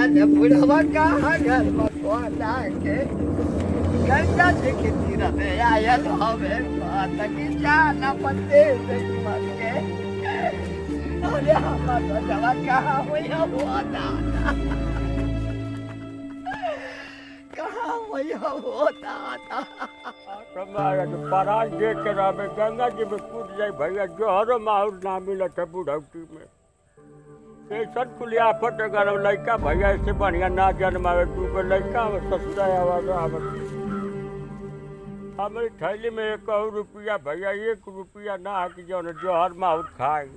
जाने बुढ़वा कहाँ घर मकवाना के गंगा जी के तीर में आयल हवे बात की जाना पत्ते से मर के अरे हमारा जवा कहाँ हुआ हुआ दादा कहाँ हुआ हुआ दादा तुम्हारा जो पराज देख के रहे गंगा जी में कूद जाए भैया जोहरो माहौल ना मिला था बुढ़ौती में ऐसा कुल आफत अगर लड़का भैया इससे बढ़िया ना जन्मावे तू को लड़का ससुरा आवाज हमारी थैली में 1 रुपया भैया 1 रुपया ना है कि जो जोहर माहौल खाए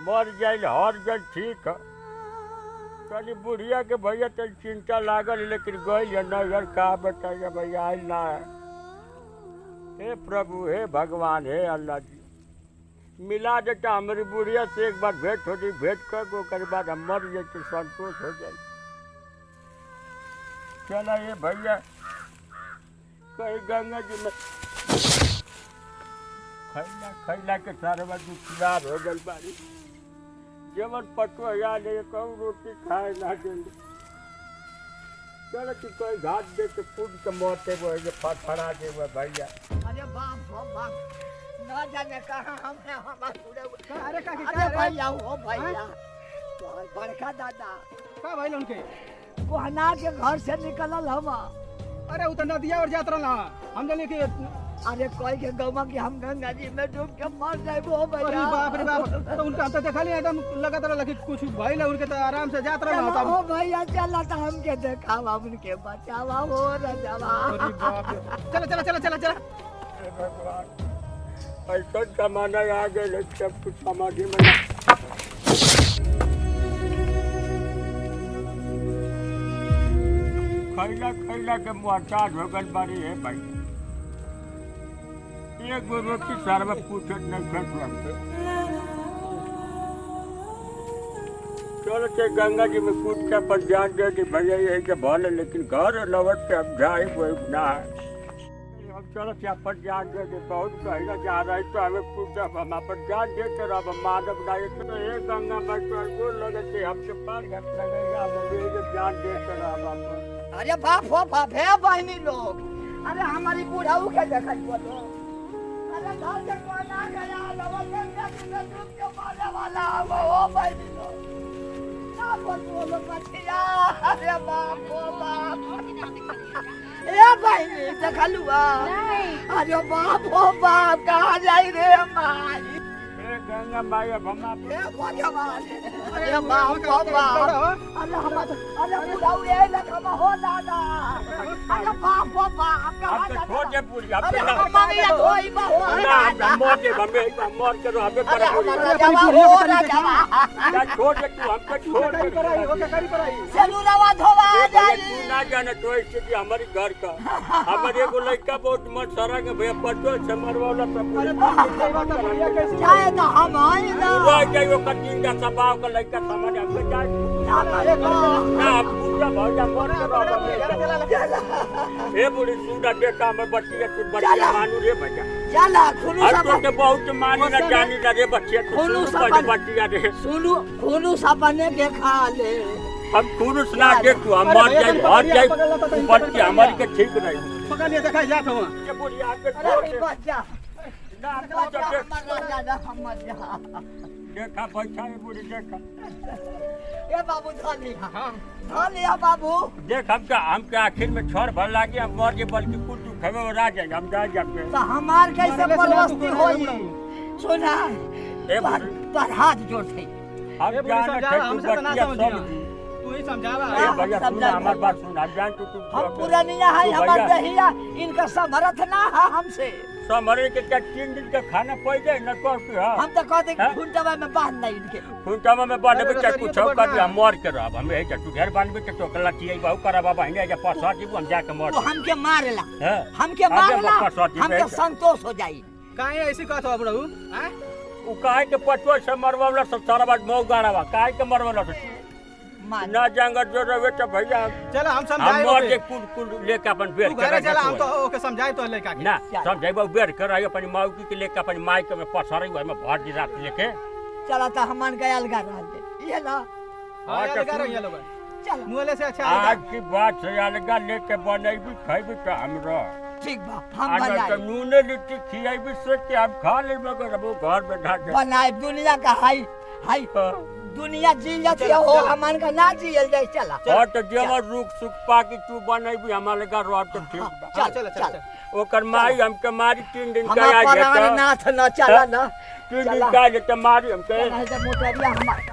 मर जाए हर जल ठीक है कल बुढ़िया के भैया तो चिंता लागल लेकिन गई नजर का बताइए भैया आयल ना है। हे प्रभु हे भगवान हे अल्लाह जी मिला देता हमारी बुढ़िया से एक बार भेंट होती भेंट कर गो कर बाद हम मर जाए तो संतोष हो जाए। चला ये भैया कहीं गंगा जी में खैला खैला के सारे बात खराब हो गई बारी जेवन पटो याद है कहूँ रोटी खाए ना देंगे चलो कि कोई घाट दे के कूद के मरते वो फटफड़ा दे वो भैया अरे बाप हो बाप ना जाने कहाँ हमने हमारे पूरे अरे का अरे भैया हो भैया तो बड़का दादा का भाई उनके कोहना के घर से निकलल हम अरे उ त नदिया और जात रहला हम जाने कि अरे कोई के गौमा की हम गंगा जी में डूब के मर जाबो अरे भैया बाप रे बाप तो उनका तो देखली एकदम लगत रहला कि कुछ भइल उनके तो आराम से जात रहला चलो हो भैया चला तो हमके देखावा उनके बचावा हो रजवा अरे बाप रे चला चला चला चला चला हे भगवान ऐसा जमाना आ गए सब कुछ समाधि में खैला खैला के मुहताज हो गल बारी है भाई एक गो रोटी सारा में पूछत नहीं खट लगते चलो के गंगा जी में कूद के पर जान दे दी भैया यही के भले लेकिन घर लौट के अब जाए कोई ना है अब चलो क्या पर जान दे दी बहुत कहना जा रहा है तो हमें कूद हम पर जान देते रहो माधव नायक तो ये गंगा में तो गोल लगे हमसे पार घट लगेगा हम जान देते रहो अरे बाप हो बाप है बहनी लोग अरे हमारी बुढ़ाऊ के देखा बोलो अरे घर से कोना गया लवा गंगा जी में डूब के मरने वाला वो बहनी लोग ना बोलो बचिया अरे बाप हो बाप ए बहनी देखलुआ अरे बाप हो बाप कहाँ जाई रे माई गंगा माई अब हम ए भगवान अरे बाप हो बाप अरे हम अरे बुढ़ाऊ ये लखमा हो दादा अरे बाप हो बाप कहाँ तो छोड़ दे पूरी अब अरे मम्मी ये धोई बा हो ना मर दे हमें मर के हमें पर अरे जवा हो राजवा या छोड़ दे तू हमको छोड़ दे कराई ओके करी कराई सेलुलवा धोवा जाई तू ना जाने तो स्थिति हमारी घर का हमारे एगो लड़का बहुत मत सारा के भैया पटो से मरवाला सब अरे बात है भैया कैसे चाहे तो हम आई ना पूरा जाइयो कटिंग का सबाव का लड़का समझ हमको जाए ना पूरा भैया मर के ए बुढ़ी सुंदर देखा मैं बच्ची तू बच्ची मानू रे भैया चला खुनु हर सब तो के बहुत मानी ना जानी ना रे बच्चे तू खुनु सुन सब पर बच्ची रे सुनु खुनु सपने के खा ले हम खुरुस ना दे तू हम मर जाए हर जाए बच्ची हमारी के ठीक रही पकड़ लिया देखा जात हो ये बुढ़ी आके छोड़ अरे दे बच्चा ना देखा बैठा है बुढ़ी देखा ए बाबू धो लिया बाबू देख हमके आखिर में छोड़ भर लागे हम मर के बल्कि कुछ खबे और आ जाएंगे हम जा जाएंगे तो हमार कैसे परवस्ती होई सुना ए पर हाथ जोड़ थे हम जान के तू बच्चिया सब तू ही समझावा ए भैया सुन हमार बात सुन हम जान तू हम पुरानिया है हमार दहिया इनका समर्थ ना है हमसे समरे के 3 दिन का खाना पड़ जाए न कर के हम तो कहते कि खुंटवा में बांध नहीं इनके खुंटावा में बांध के कुछ कर दे हम मर के रहब हम है तू घर बांध के तो कला चाहिए बहु करा बाबा हिंगे जा पसा जीव हम जाके मर तो हमके मारेला हैं हमके मारेला हमके संतोष हो जाई काहे ऐसी कहत हो बड़ू हैं उ काहे के पटवा से मरवावला सब सारा बात मौ गाड़ावा काहे के मरवावला ना जांगर जो रहे तो भैया चल हम हम समझाए मर के कुल लेके अपन बेर तू घरे चला हम तो ओके समझाए तो लेका के ना समझाइबो बेर कर आई अपन माउकी के लेके अपन माई के में पसरई में भर दी रात लेके चला तो हमन गयल गा रहल ये ना हां तो लगा रही है लोग चल मुहले से अच्छा आज की बात से अलगा लेके बनैबी खैबी तो हमरा ठीक बा हम आज तो बनाए नूने लिट्टी खियाबी से कि आप खा ले मगर अब वो घर बैठा के बनाए दुनिया का हाई हाई दुनिया जियल जाती है हो हमन का ना जियल जाए चला और तो जेवर रुक सुख पाकी तू बनैबी हमारे घर रह तो ठीक बा चल चल चल ओकर माई हमके मारी 3 दिन का हमारा आ प्राण जेता नाथ न चला न 3 दिन का जेता मारी हमके ऐसे मोटरिया हमार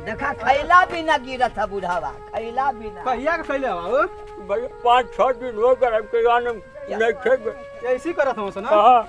देखा खैला भी ना गिरत है बुढ़ावा खैला भी ना कहिया के खइले बाबू भाई 5-6 दिन हो गए हमके आने नहीं थे ऐसी करत हो ना हाँ